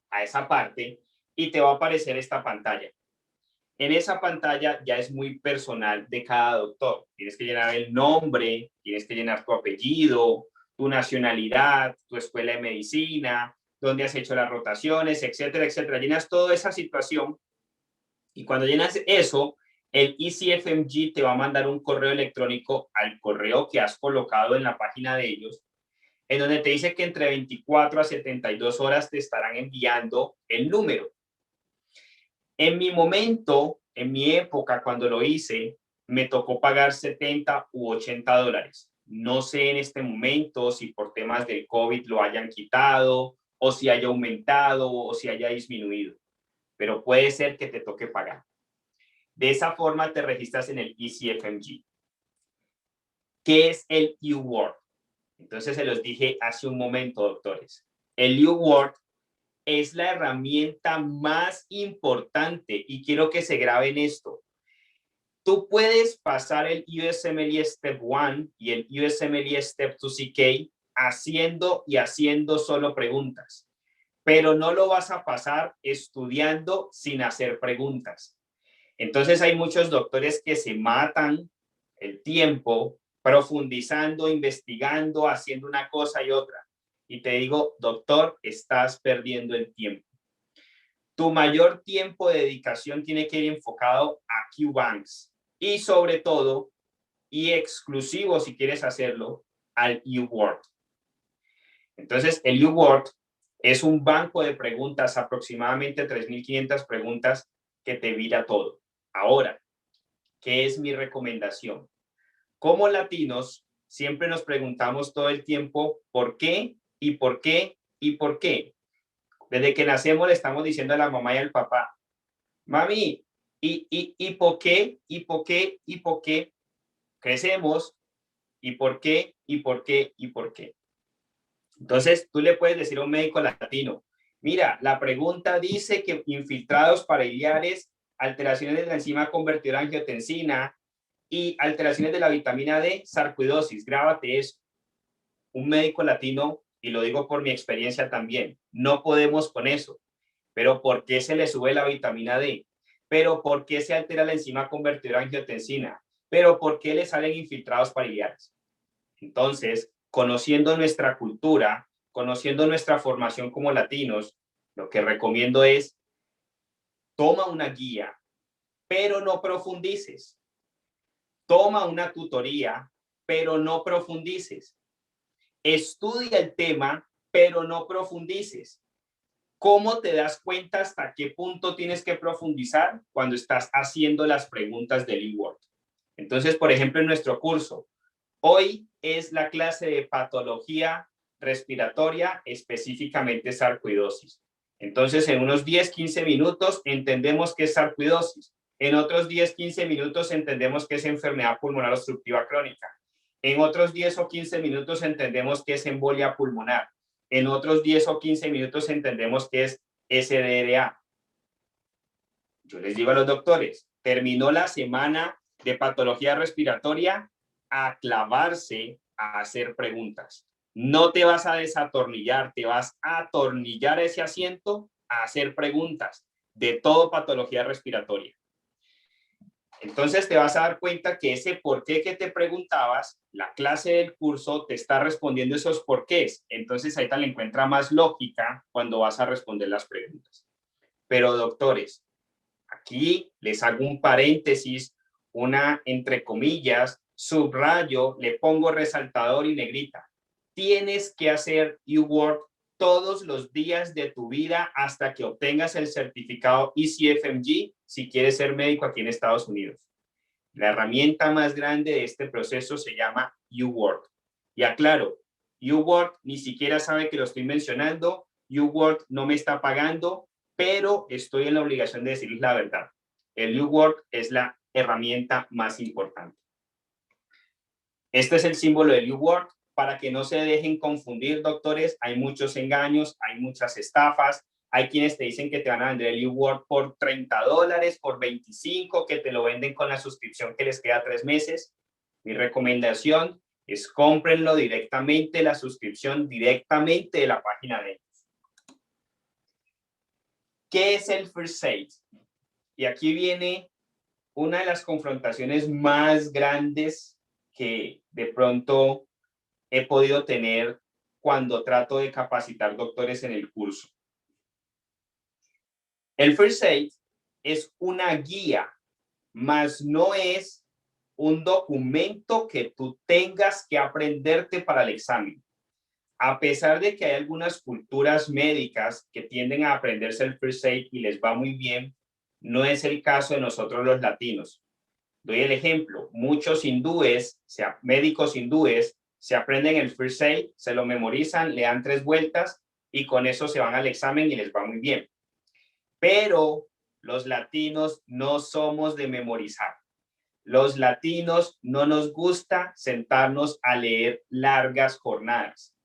a esa parte y te va a aparecer esta pantalla. En esa pantalla ya es muy personal de cada doctor. Tienes que llenar el nombre, tienes que llenar tu apellido, tu nacionalidad, tu escuela de medicina, dónde has hecho las rotaciones, etcétera, etcétera. Llenas toda esa situación y cuando llenas eso, el ECFMG te va a mandar un correo electrónico al correo que has colocado en la página de ellos, en donde te dice que entre 24 a 72 horas te estarán enviando el número. En mi momento, en mi época, cuando lo hice, me tocó pagar 70 u 80 dólares. No sé en este momento si por temas del COVID lo hayan quitado o si haya aumentado o si haya disminuido, pero puede ser que te toque pagar. De esa forma te registras en el ECFMG. ¿Qué es el UWorld? Entonces se los dije hace un momento, doctores. El UWorld es la herramienta más importante y quiero que se graben esto. Tú puedes pasar el USMLE Step 1 y el USMLE Step 2 CK haciendo solo preguntas, pero no lo vas a pasar estudiando sin hacer preguntas. Entonces hay muchos doctores que se matan el tiempo profundizando, investigando, haciendo una cosa y otra. Y te digo, doctor, estás perdiendo el tiempo. Tu mayor tiempo de dedicación tiene que ir enfocado a QBanks y sobre todo, y exclusivo si quieres hacerlo, al UWorld. Entonces, el UWorld es un banco de preguntas, aproximadamente 3.500 preguntas que te vira todo. Ahora, ¿qué es mi recomendación? Como latinos, siempre nos preguntamos todo el tiempo ¿por qué? ¿Y por qué? ¿Y por qué? Desde que nacemos le estamos diciendo a la mamá y al papá, mami, ¿y por qué? ¿Y por qué? ¿Y por qué? Crecemos, ¿y por qué? ¿Y por qué? ¿Y por qué? Entonces, tú le puedes decir a un médico latino, mira, la pregunta dice que infiltrados paraliares, alteraciones de la enzima convertidora en angiotensina y alteraciones de la vitamina D, sarcoidosis, grábate eso. Un médico latino, y lo digo por mi experiencia también, no podemos con eso. Pero ¿por qué se le sube la vitamina D? ¿Pero por qué se altera la enzima convertidora en angiotensina? ¿Pero por qué le salen infiltrados pariliares? Entonces, conociendo nuestra cultura, conociendo nuestra formación como latinos, lo que recomiendo es, toma una guía, pero no profundices. Toma una tutoría, pero no profundices. Estudia el tema, pero no profundices. ¿Cómo te das cuenta hasta qué punto tienes que profundizar? Cuando estás haciendo las preguntas del UWorld. Entonces, por ejemplo, en nuestro curso, hoy es la clase de patología respiratoria, específicamente sarcoidosis. Entonces, en unos 10-15 minutos entendemos qué es sarcoidosis. En otros 10-15 minutos entendemos qué es enfermedad pulmonar obstructiva crónica. En otros 10 o 15 minutos entendemos que es embolia pulmonar. En otros 10 o 15 minutos entendemos que es SDRA. Yo les digo a los doctores, terminó la semana de patología respiratoria a clavarse a hacer preguntas. No te vas a desatornillar, te vas a atornillar ese asiento a hacer preguntas de todo patología respiratoria. Entonces te vas a dar cuenta que ese por qué que te preguntabas, la clase del curso te está respondiendo esos porqués. Entonces ahí te le encuentra más lógica cuando vas a responder las preguntas. Pero doctores, aquí les hago un paréntesis, una entre comillas, subrayo, le pongo resaltador y negrita. Tienes que hacer UWork todos los días de tu vida hasta que obtengas el certificado ECFMG si quieres ser médico aquí en Estados Unidos. La herramienta más grande de este proceso se llama UWork. Y aclaro, UWork ni siquiera sabe que lo estoy mencionando, UWork no me está pagando, pero estoy en la obligación de decirles la verdad. El UWork es la herramienta más importante. Este es el símbolo del UWork. Para que no se dejen confundir, doctores, hay muchos engaños, hay muchas estafas, hay quienes te dicen que te van a vender el UWork por $30, por 25, que te lo venden con la suscripción que les queda 3 meses. Mi recomendación es cómprenlo directamente, la suscripción directamente de la página de ellos. ¿Qué es el First Aid? Y aquí viene una de las confrontaciones más grandes que de pronto he podido tener cuando trato de capacitar doctores en el curso. El First Aid es una guía, más no es un documento que tú tengas que aprenderte para el examen. A pesar de que hay algunas culturas médicas que tienden a aprenderse el First Aid y les va muy bien, no es el caso de nosotros los latinos. Doy el ejemplo, muchos hindúes, médicos hindúes, se aprenden el First Aid, se lo memorizan, le dan 3 vueltas y con eso se van al examen y les va muy bien. Pero los latinos no somos de memorizar. Los latinos no nos gusta sentarnos a leer largas jornadas.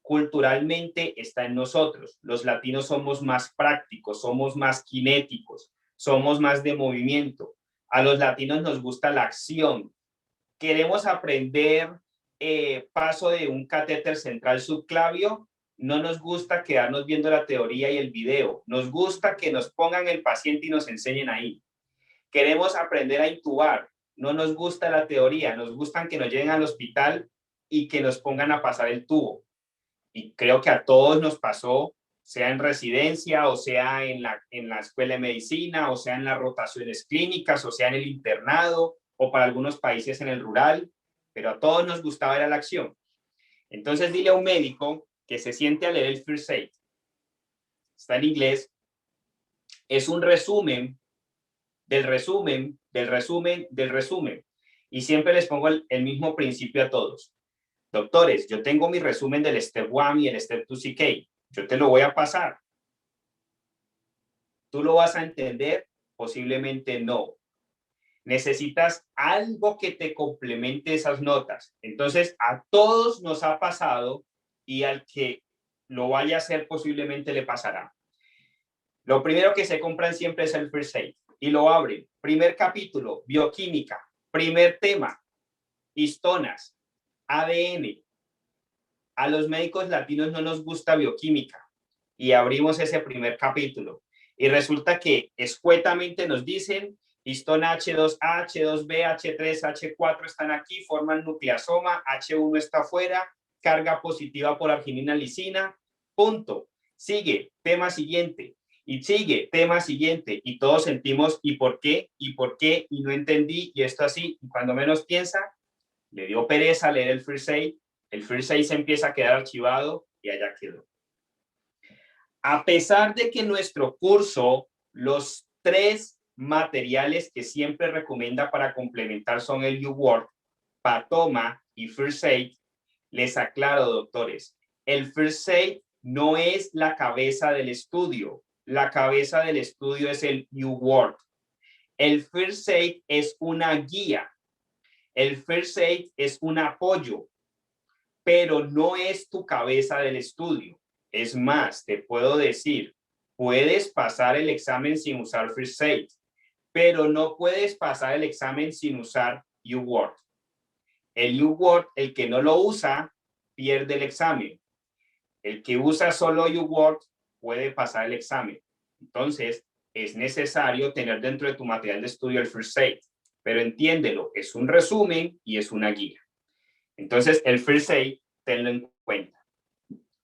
Culturalmente está en nosotros. Los latinos somos más prácticos, somos más cinéticos, somos más de movimiento. A los latinos nos gusta la acción. Queremos aprender paso de un catéter central subclavio. No nos gusta quedarnos viendo la teoría y el video. Nos gusta que nos pongan el paciente y nos enseñen ahí. Queremos aprender a intubar. No nos gusta la teoría. Nos gustan que nos lleguen al hospital y que nos pongan a pasar el tubo. Y creo que a todos nos pasó, sea en residencia, o sea en la escuela de medicina, o sea en las rotaciones clínicas, o sea en el internado, o para algunos países en el rural, pero a todos nos gustaba ir a la acción. Entonces dile a un médico que se siente a leer el First Aid. Está en inglés. Es un resumen del resumen, del resumen, del resumen. Y siempre les pongo el mismo principio a todos. Doctores, yo tengo mi resumen del Step 1 y el Step 2 CK. Yo te lo voy a pasar. ¿Tú lo vas a entender? Posiblemente no. Necesitas algo que te complemente esas notas. Entonces, a todos nos ha pasado y al que lo vaya a hacer posiblemente le pasará. Lo primero que se compran siempre es el First Aid y lo abren. Primer capítulo, bioquímica. Primer tema, histonas, ADN. A los médicos latinos no nos gusta bioquímica y abrimos ese primer capítulo. Y resulta que escuetamente nos dicen histona H2A, H2B, H3, H4 están aquí, forman nucleosoma, H1 está afuera, carga positiva por arginina lisina, punto. Sigue, tema siguiente, y sigue, tema siguiente, y todos sentimos ¿y por qué? ¿Y por qué? Y no entendí, y esto así, y cuando menos piensa, le dio pereza leer el First Aid, el First Aid se empieza a quedar archivado y allá quedó. A pesar de que nuestro curso, los 3 materiales que siempre recomienda para complementar son el UWork, Patoma y First Aid, les aclaro, doctores, el First Aid no es la cabeza del estudio. La cabeza del estudio es el UWork. El First Aid es una guía. El First Aid es un apoyo, pero no es tu cabeza del estudio. Es más, te puedo decir, puedes pasar el examen sin usar First Aid, pero no puedes pasar el examen sin usar UWorld. El UWorld, el que no lo usa, pierde el examen. El que usa solo UWorld puede pasar el examen. Entonces, es necesario tener dentro de tu material de estudio el First Aid, pero entiéndelo, es un resumen y es una guía. Entonces, el First Aid, tenlo en cuenta.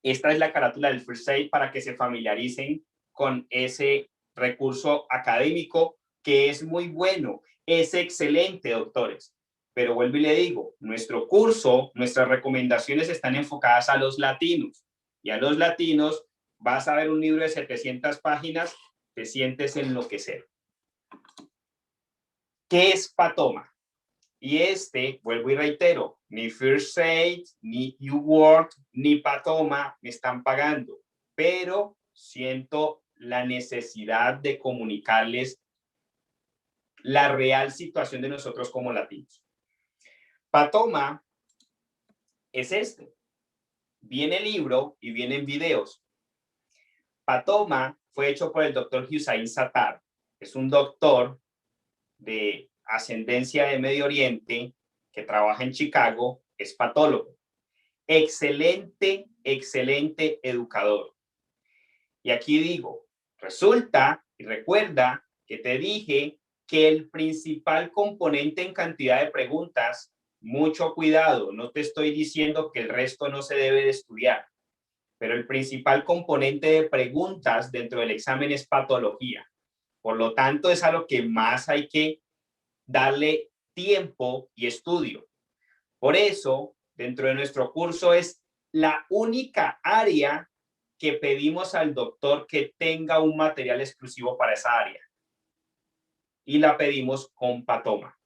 Esta es la carátula del First Aid para que se familiaricen con ese recurso académico que es muy bueno, es excelente, doctores. Pero vuelvo y le digo, nuestro curso, nuestras recomendaciones están enfocadas a los latinos. Y a los latinos vas a ver un libro de 700 páginas, te sientes enloquecer. ¿Qué es Patoma? Y vuelvo y reitero, ni First Aid, ni UWorld, ni Patoma me están pagando, pero siento la necesidad de comunicarles la real situación de nosotros como latinos. Patoma es viene el libro y vienen videos. Patoma fue hecho por el doctor Hussain Sattar, es un doctor de ascendencia de Medio Oriente que trabaja en Chicago, es patólogo. Excelente, excelente educador. Y aquí digo, resulta y recuerda que te dije que el principal componente en cantidad de preguntas, mucho cuidado, no te estoy diciendo que el resto no se debe de estudiar, pero el principal componente de preguntas dentro del examen es patología. Por lo tanto, es a lo que más hay que darle tiempo y estudio. Por eso, dentro de nuestro curso es la única área que pedimos al doctor que tenga un material exclusivo para esa área. Y la pedimos con Patoma.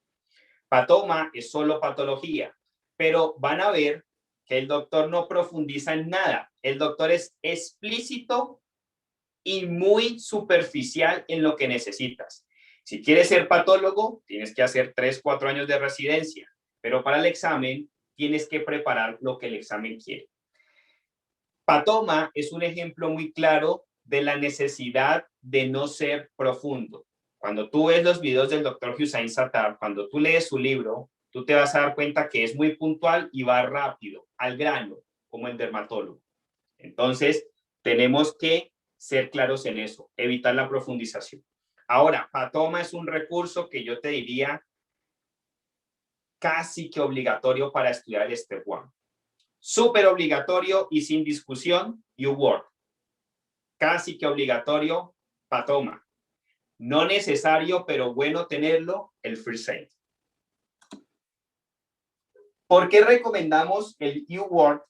Patoma es solo patología, pero van a ver que el doctor no profundiza en nada. El doctor es explícito y muy superficial en lo que necesitas. Si quieres ser patólogo, tienes que hacer 3, 4 años de residencia, pero para el examen tienes que preparar lo que el examen quiere. Patoma es un ejemplo muy claro de la necesidad de no ser profundo. Cuando tú ves los videos del doctor Hussain Sattar, cuando tú lees su libro, tú te vas a dar cuenta que es muy puntual y va rápido, al grano, como el dermatólogo. Entonces, tenemos que ser claros en eso, evitar la profundización. Ahora, Patoma es un recurso que yo te diría casi que obligatorio para estudiar el Step 1. Súper obligatorio y sin discusión, UWorld. Casi que obligatorio, Patoma. No necesario, pero bueno tenerlo, el First Aid. ¿Por qué recomendamos el UWorld,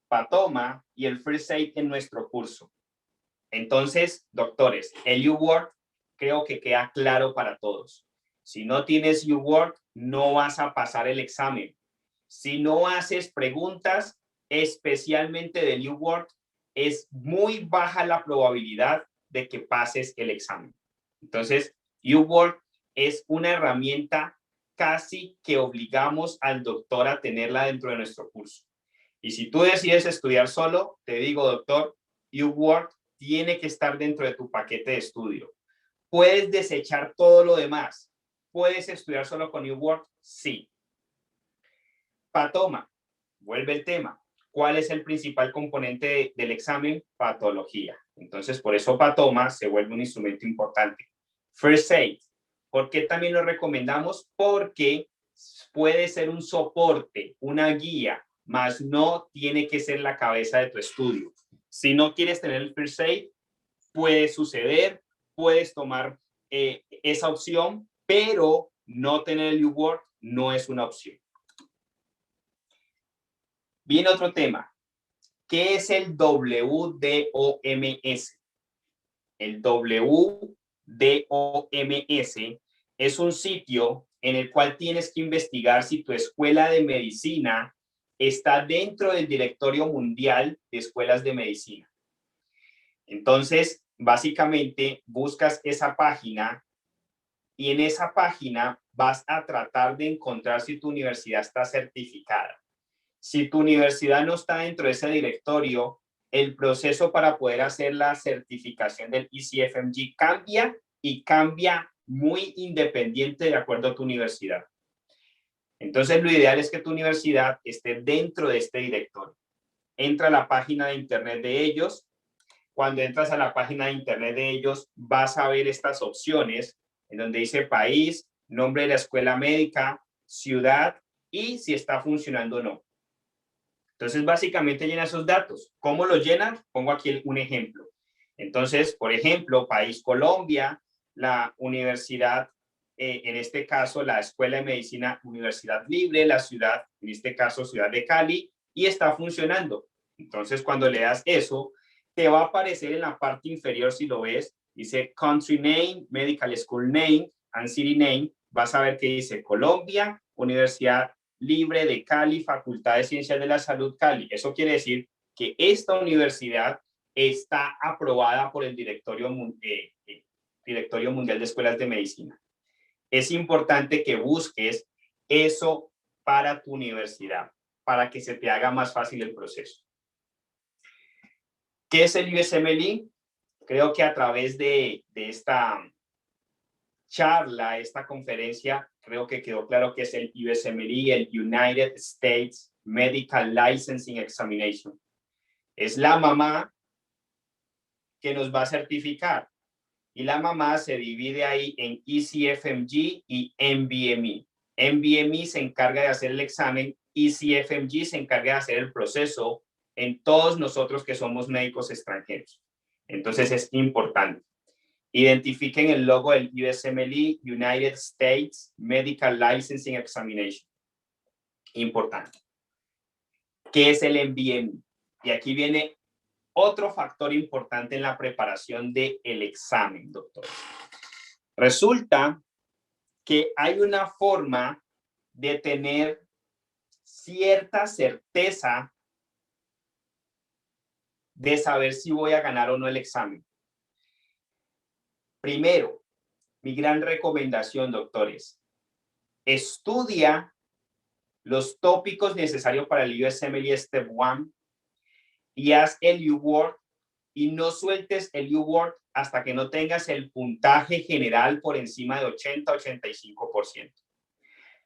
Patoma y el First Aid en nuestro curso? Entonces, doctores, el UWorld creo que queda claro para todos. Si no tienes UWorld, no vas a pasar el examen. Si no haces preguntas, especialmente del UWorld, es muy baja la probabilidad de que pases el examen. Entonces, UWorld es una herramienta casi que obligamos al doctor a tenerla dentro de nuestro curso. Y si tú decides estudiar solo, te digo, doctor, UWorld tiene que estar dentro de tu paquete de estudio. ¿Puedes desechar todo lo demás? ¿Puedes estudiar solo con UWorld? Sí. Patoma, vuelve el tema. ¿Cuál es el principal componente del examen? Patología. Entonces, por eso Patoma se vuelve un instrumento importante. First Aid. ¿Por qué también lo recomendamos? Porque puede ser un soporte, una guía, mas no tiene que ser la cabeza de tu estudio. Si no quieres tener el First Aid, puede suceder, puedes tomar esa opción, pero no tener el UWorld no es una opción. Viene otro tema. ¿Qué es el WDOMS? El WDOMS es un sitio en el cual tienes que investigar si tu escuela de medicina está dentro del directorio mundial de escuelas de medicina. Entonces, básicamente, buscas esa página y en esa página vas a tratar de encontrar si tu universidad está certificada. Si tu universidad no está dentro de ese directorio, el proceso para poder hacer la certificación del ECFMG cambia y cambia muy independiente de acuerdo a tu universidad. Entonces, lo ideal es que tu universidad esté dentro de este directorio. Entra a la página de internet de ellos. Cuando entras a la página de internet de ellos, vas a ver estas opciones en donde dice país, nombre de la escuela médica, ciudad y si está funcionando o no. Entonces, básicamente llena esos datos. ¿Cómo los llenan? Pongo aquí un ejemplo. Entonces, por ejemplo, país Colombia, la universidad, en este caso, la Escuela de Medicina Universidad Libre, la ciudad, en este caso, Ciudad de Cali, y está funcionando. Entonces, cuando le das eso, te va a aparecer en la parte inferior, si lo ves, dice Country Name, Medical School Name, and City Name. Vas a ver que dice Colombia, Universidad Libre de Cali, Facultad de Ciencias de la Salud Cali. Eso quiere decir que esta universidad está aprobada por el Directorio Mundial de Escuelas de Medicina. Es importante que busques eso para tu universidad, para que se te haga más fácil el proceso. ¿Qué es el USMLE? Creo que a través de esta charla, esta conferencia, creo que quedó claro que es el USMLE, el United States Medical Licensing Examination. Es la mamá que nos va a certificar. Y la mamá se divide ahí en ECFMG y NBME. NBME se encarga de hacer el examen, ECFMG se encarga de hacer el proceso en todos nosotros que somos médicos extranjeros. Entonces es importante. Identifiquen el logo del USMLE, United States Medical Licensing Examination. Importante. ¿Qué es el NBME? Y aquí viene otro factor importante en la preparación del examen, doctor. Resulta que hay una forma de tener cierta certeza de saber si voy a ganar o no el examen. Primero, mi gran recomendación, doctores, estudia los tópicos necesarios para el USMLE Step 1 y haz el UWorld y no sueltes el UWorld hasta que no tengas el puntaje general por encima de 80-85%.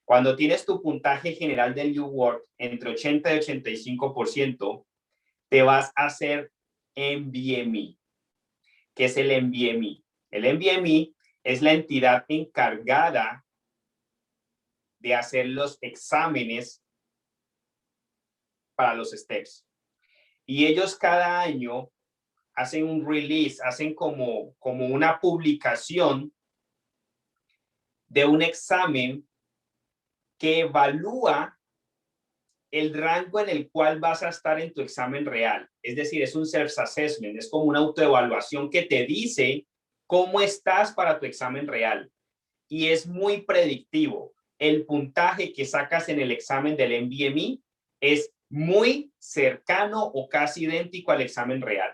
Cuando tienes tu puntaje general del UWorld entre 80 y 85%, te vas a hacer NBME. ¿Qué es el NBME? El NBME es la entidad encargada de hacer los exámenes para los STEPS. Y ellos cada año hacen un release, hacen como una publicación de un examen que evalúa el rango en el cual vas a estar en tu examen real. Es decir, es un self-assessment, es como una autoevaluación que te dice cómo estás para tu examen real. Y es muy predictivo. El puntaje que sacas en el examen del NBME es muy cercano o casi idéntico al examen real.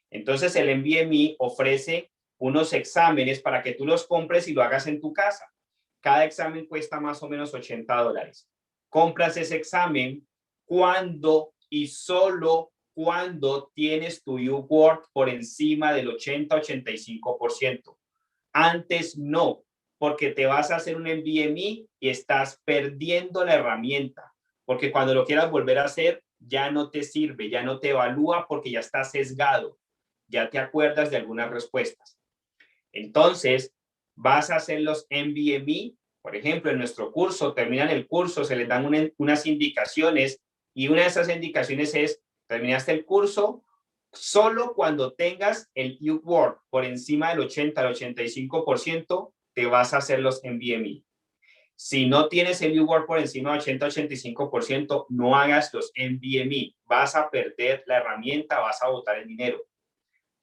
Entonces, el NBME ofrece unos exámenes para que tú los compres y lo hagas en tu casa. Cada examen cuesta más o menos $80. Compras ese examen cuando y solo cuando tienes tu UWorld por encima del 80-85%. Antes no, porque te vas a hacer un NBME y estás perdiendo la herramienta, porque cuando lo quieras volver a hacer ya no te sirve, ya no te evalúa porque ya está sesgado, ya te acuerdas de algunas respuestas. Entonces, vas a hacer los NBME, por ejemplo, en nuestro curso, terminan el curso, se les dan unas indicaciones y una de esas indicaciones es, terminaste el curso, solo cuando tengas el UWorld por encima del 80 al 85%, te vas a hacer los NBME. Si no tienes el UWorld por encima del 80-85%, no hagas los NBME. Vas a perder la herramienta, vas a botar el dinero.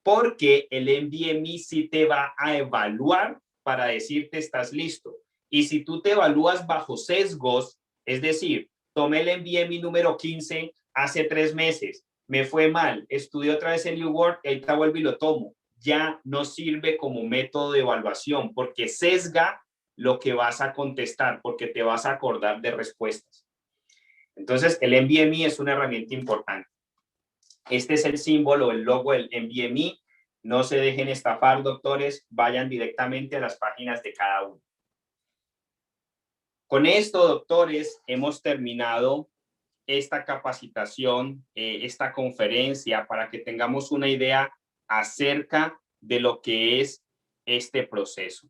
Porque el NBME sí te va a evaluar para decirte estás listo. Y si tú te evalúas bajo sesgos, es decir, tomé el NBME número 15 hace 3 meses, me fue mal, estudié otra vez el UWorld, ahorita vuelvo y lo tomo. ya no sirve como método de evaluación porque sesga lo que vas a contestar, porque te vas a acordar de respuestas. Entonces, el NVMe es una herramienta importante. Este es el símbolo, el logo del NVMe. No se dejen estafar, doctores, vayan directamente a las páginas de cada uno. Con esto, doctores, hemos terminado esta capacitación, esta conferencia, para que tengamos una idea acerca de lo que es este proceso.